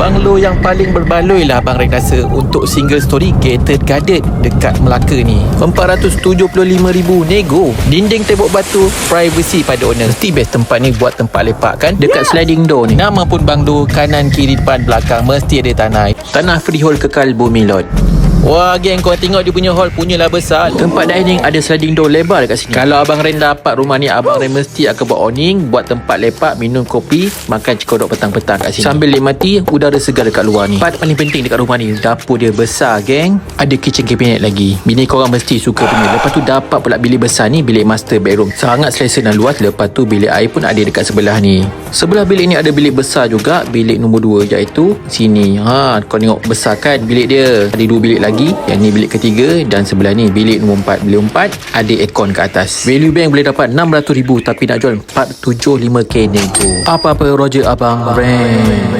Banglo yang paling berbaloi lah Abang Ren rasa untuk single story gated guarded dekat Melaka ni. 475,000 nego. Dinding tembok batu, privacy pada owner. Mesti best tempat ni buat tempat lepak kan. Dekat sliding door ni. Nama pun banglo, kanan kiri depan belakang mesti ada tanah. Tanah freehold kekal Bumi Lot. Wah geng, kau tengok dia punya hall punyalah besar. Tempat dining ada sliding door lebar dekat sini. Kalau Abang Ren dapat rumah ni, Abang Ren mesti akan buat awning, buat tempat lepak, minum kopi, makan cekodok petang-petang kat sini, sambil nikmati udara segar dekat luar ni. Part paling penting dekat rumah ni, dapur dia besar geng. Ada kitchen cabinet lagi. Bini korang mesti suka punya. Lepas tu dapat pula bilik besar ni, bilik master bedroom. Sangat selesa dan luas. Lepas tu bilik air pun ada dekat sebelah ni. Sebelah bilik ni ada bilik besar juga, bilik nombor 2 iaitu sini. Kau tengok besar kan bilik dia. Ada 2 bilik lagi. Yang ni bilik ketiga dan sebelah ni bilik nombor 4. Bilik 4 ada aircon kat atas. Value bank boleh dapat 600,000 tapi nak jual 475k nego. Apa-apa Roger Abang Ren.